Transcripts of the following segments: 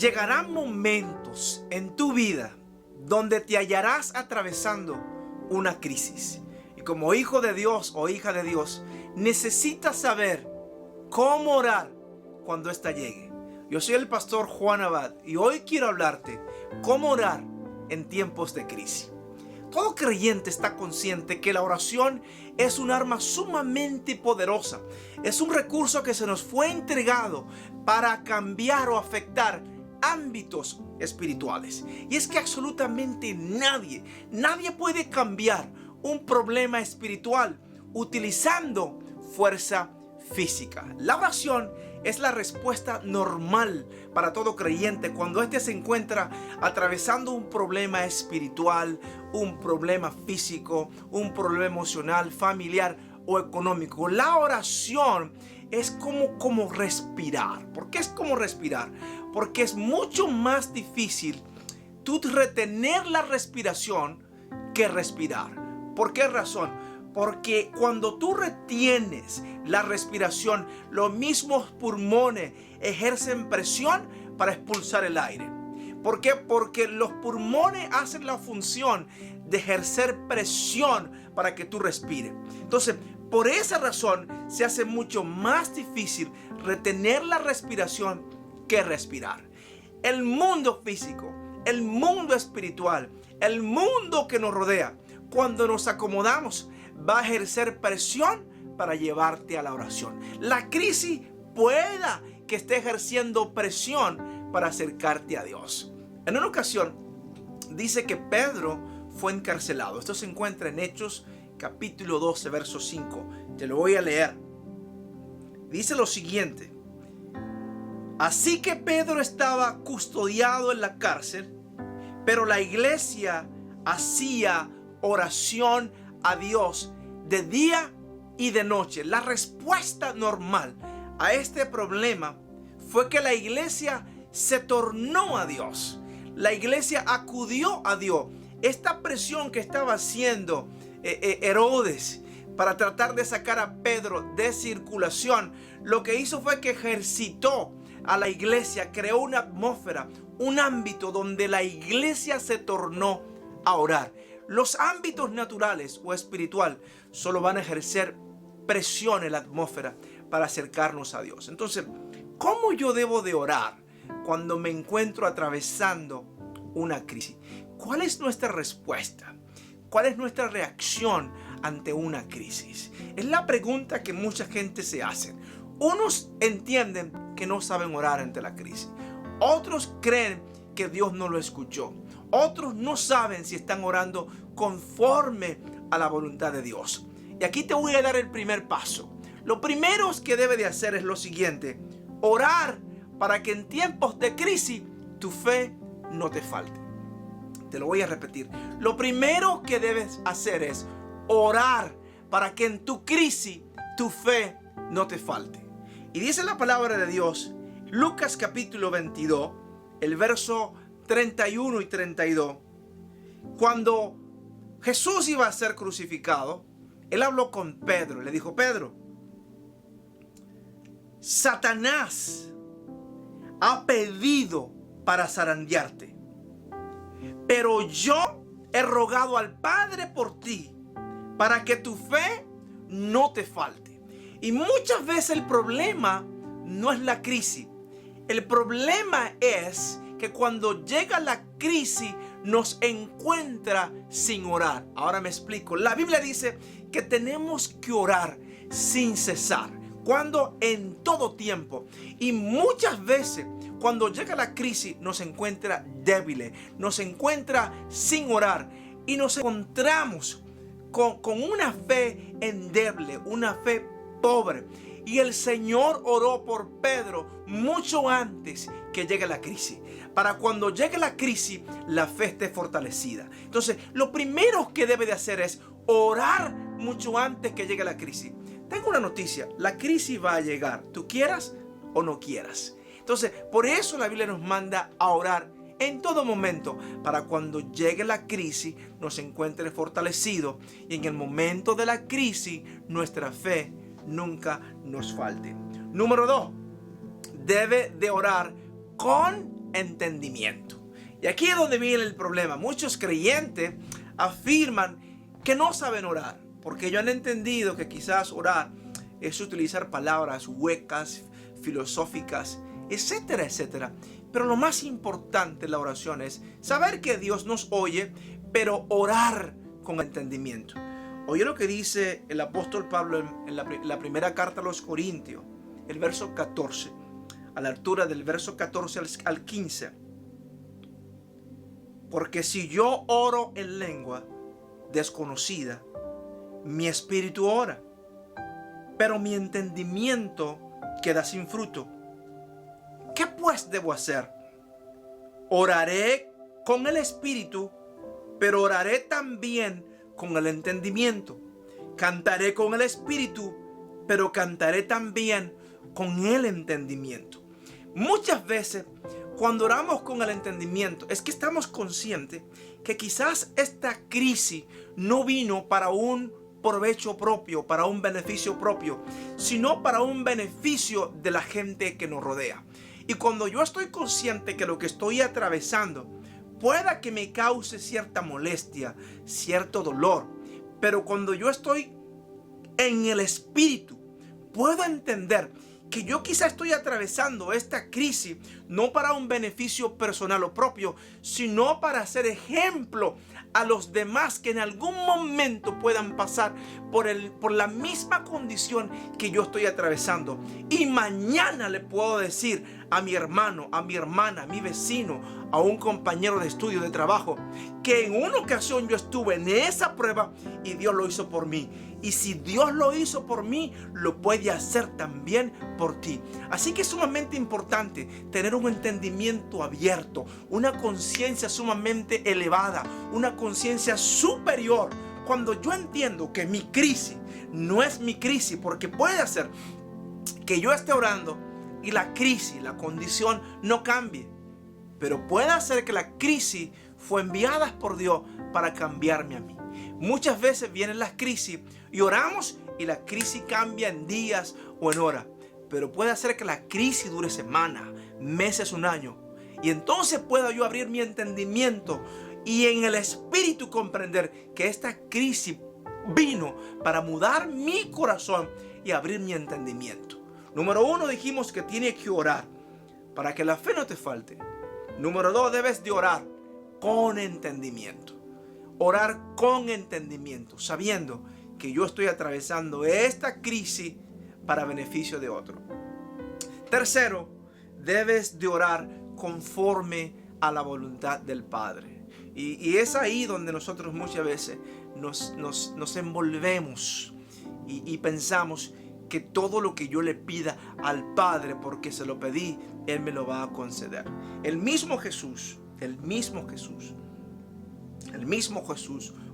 Llegarán momentos en tu vida donde te hallarás atravesando una crisis. Y como hijo de Dios o hija de Dios, necesitas saber cómo orar cuando ésta llegue. Yo soy el pastor Juan Abad y hoy quiero hablarte cómo orar en tiempos de crisis. Todo creyente está consciente que la oración es un arma sumamente poderosa. Es un recurso que se nos fue entregado para cambiar o afectar ámbitos espirituales. Y es que absolutamente nadie puede cambiar un problema espiritual utilizando fuerza física. La oración es la respuesta normal para todo creyente cuando éste se encuentra atravesando un problema espiritual, un problema físico, un problema emocional, familiar o económico. La oración es como respirar. ¿Por qué es como respirar? Porque es mucho más difícil tú retener la respiración que respirar. ¿Por qué razón? Porque cuando tú retienes la respiración, los mismos pulmones ejercen presión para expulsar el aire. ¿Por qué? Porque los pulmones hacen la función de ejercer presión para que tú respires. Entonces, por esa razón se hace mucho más difícil retener la respiración que respirar. El mundo físico, el mundo espiritual, el mundo que nos rodea, cuando nos acomodamos, va a ejercer presión para llevarte a la oración. La crisis pueda que esté ejerciendo presión para acercarte a Dios. En una ocasión dice que Pedro fue encarcelado. Esto se encuentra en Hechos capítulo 12, verso 5. Te lo voy a leer. Dice lo siguiente: así que Pedro estaba custodiado en la cárcel, pero la iglesia hacía oración a Dios de día y de noche. La respuesta normal a este problema fue que la iglesia se tornó a Dios. La iglesia acudió a Dios. Esta presión que estaba haciendo Herodes para tratar de sacar a Pedro de circulación, lo que hizo fue que ejercitó a la iglesia, creó una atmósfera, un ámbito donde la iglesia se tornó a orar. Los ámbitos naturales o espiritual solo van a ejercer presión en la atmósfera para acercarnos a Dios. Entonces, ¿cómo yo debo de orar cuando me encuentro atravesando una crisis? ¿Cuál es nuestra respuesta? ¿Cuál es nuestra reacción ante una crisis? Es la pregunta que mucha gente se hace. Unos entienden que no saben orar ante la crisis. Otros creen que Dios no lo escuchó. Otros no saben si están orando conforme a la voluntad de Dios. Y aquí te voy a dar el primer paso. Lo primero que debes de hacer es lo siguiente: orar para que en tiempos de crisis tu fe no te falte. Te lo voy a repetir. Lo primero que debes hacer es orar para que en tu crisis tu fe no te falte. Y dice la palabra de Dios, Lucas capítulo 22, el verso 31 y 32. Cuando Jesús iba a ser crucificado, él habló con Pedro. Le dijo: Pedro, Satanás ha pedido para zarandearte, pero yo he rogado al Padre por ti, para que tu fe no te falte. Y muchas veces el problema no es la crisis. El problema es que cuando llega la crisis nos encuentra sin orar. Ahora me explico. La Biblia dice que tenemos que orar sin cesar. Cuando en todo tiempo. Y muchas veces cuando llega la crisis nos encuentra débiles, nos encuentra sin orar y nos encontramos con una fe endeble, una fe pobre. Y el Señor oró por Pedro mucho antes que llegue la crisis, para cuando llegue la crisis la fe esté fortalecida. Entonces, lo primero que debe de hacer es orar mucho antes que llegue la crisis. Tengo una noticia: la crisis va a llegar, tú quieras o no quieras. Entonces, por eso la Biblia nos manda a orar en todo momento, para cuando llegue la crisis nos encuentre fortalecidos y en el momento de la crisis nuestra fe nunca nos falte. Número 2, debe de orar con entendimiento. Y aquí es donde viene el problema. Muchos creyentes afirman que no saben orar, porque ellos han entendido que quizás orar es utilizar palabras huecas, filosóficas, etcétera, etcétera. Pero lo más importante en la oración es saber que Dios nos oye, pero orar con entendimiento. Oye lo que dice el apóstol Pablo en la primera carta a los Corintios, el verso 14, a la altura del verso 14 al 15. Porque si yo oro en lengua desconocida, mi espíritu ora, pero mi entendimiento queda sin fruto. ¿Qué pues debo hacer? Oraré con el espíritu, pero oraré también con el entendimiento. Cantaré con el espíritu, pero cantaré también con el entendimiento. Muchas veces cuando oramos con el entendimiento es que estamos conscientes que quizás esta crisis no vino para un provecho propio, para un beneficio propio, sino para un beneficio de la gente que nos rodea. Y cuando yo estoy consciente que lo que estoy atravesando pueda que me cause cierta molestia, cierto dolor, pero cuando yo estoy en el espíritu, puedo entender que yo quizá estoy atravesando esta crisis no para un beneficio personal o propio, sino para ser ejemplo a los demás que en algún momento puedan pasar por la misma condición que yo estoy atravesando. Y mañana le puedo decir a mi hermano, a mi hermana, a mi vecino, a un compañero de estudio, de trabajo, que en una ocasión yo estuve en esa prueba y Dios lo hizo por mí. Y si Dios lo hizo por mí, lo puede hacer también por ti. Así que es sumamente importante tener un entendimiento abierto, una conciencia sumamente elevada, una conciencia superior. Cuando yo entiendo que mi crisis no es mi crisis, porque puede ser que yo esté orando y la crisis, la condición no cambie. Pero puede ser que la crisis fue enviada por Dios para cambiarme a mí. Muchas veces vienen las crisis y oramos y la crisis cambia en días o en horas. Pero puede ser que la crisis dure semanas, meses, un año. Y entonces pueda yo abrir mi entendimiento y en el espíritu comprender que esta crisis vino para mudar mi corazón y abrir mi entendimiento. Número 1, dijimos que tienes que orar para que la fe no te falte. Número 2, debes de orar con entendimiento. Orar con entendimiento, sabiendo que yo estoy atravesando esta crisis para beneficio de otro. Tercero, debes de orar conforme a la voluntad del Padre. Y es ahí donde nosotros muchas veces nos envolvemos y pensamos que todo lo que yo le pida al Padre porque se lo pedí, Él me lo va a conceder. El mismo Jesús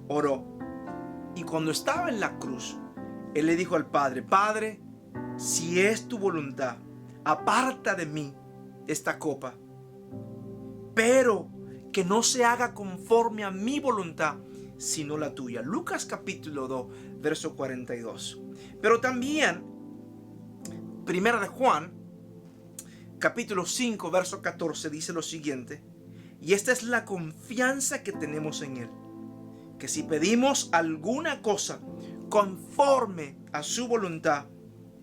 oró. Y cuando estaba en la cruz, Él le dijo al Padre: Padre, si es tu voluntad, aparta de mí esta copa, pero que no se haga conforme a mi voluntad, sino la tuya. Lucas capítulo 2, verso 42. Pero también, Primera de Juan, capítulo 5, verso 14, dice lo siguiente: y esta es la confianza que tenemos en Él, que si pedimos alguna cosa conforme a su voluntad,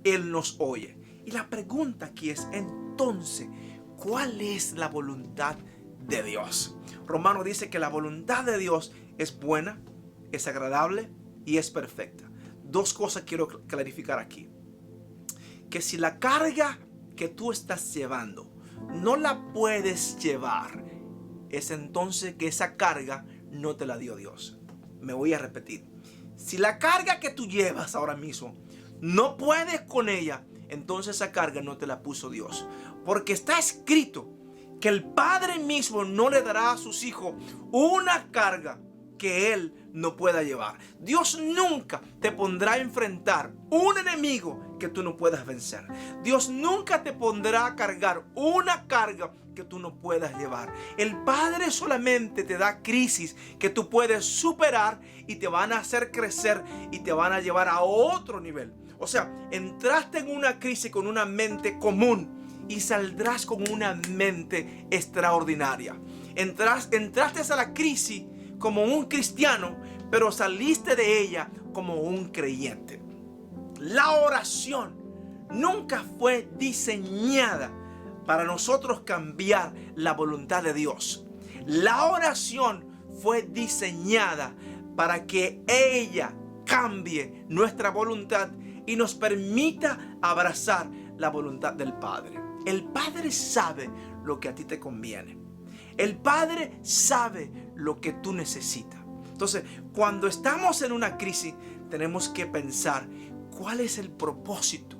Él nos oye. Y la pregunta aquí es, entonces, ¿cuál es la voluntad de Dios? Romano dice que la voluntad de Dios es buena, es agradable y es perfecta. Dos cosas quiero clarificar aquí. Que si la carga que tú estás llevando no la puedes llevar, es entonces que esa carga no te la dio Dios. Me voy a repetir. Si la carga que tú llevas ahora mismo no puedes con ella, entonces esa carga no te la puso Dios. Porque está escrito que el Padre mismo no le dará a sus hijos una carga que Él no pueda llevar. Dios nunca te pondrá a enfrentar un enemigo que tú no puedas vencer. Dios nunca te pondrá a cargar una carga que tú no puedas llevar. El Padre solamente te da crisis que tú puedes superar y te van a hacer crecer y te van a llevar a otro nivel. O sea, entraste en una crisis con una mente común y saldrás con una mente extraordinaria. Entraste a la crisis como un cristiano, pero saliste de ella como un creyente. La oración nunca fue diseñada para nosotros cambiar la voluntad de Dios. La oración fue diseñada para que ella cambie nuestra voluntad y nos permita abrazar la voluntad del Padre. El Padre sabe lo que a ti te conviene. El Padre sabe lo que tú necesitas. Entonces, cuando estamos en una crisis, tenemos que pensar cuál es el propósito,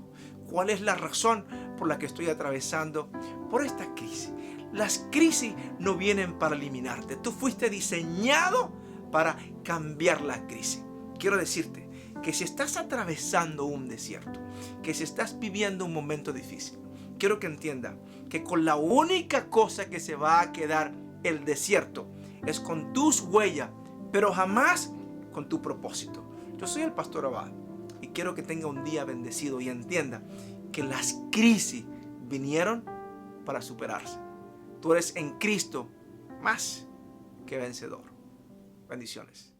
cuál es la razón por la que estoy atravesando por esta crisis. Las crisis no vienen para eliminarte. Tú fuiste diseñado para cambiar la crisis. Quiero decirte que si estás atravesando un desierto, que si estás viviendo un momento difícil, quiero que entiendas que con la única cosa que se va a quedar el desierto es con tus huellas, pero jamás con tu propósito. Yo soy el pastor Abad y quiero que tenga un día bendecido y entienda que las crisis vinieron para superarse. Tú eres en Cristo más que vencedor. Bendiciones.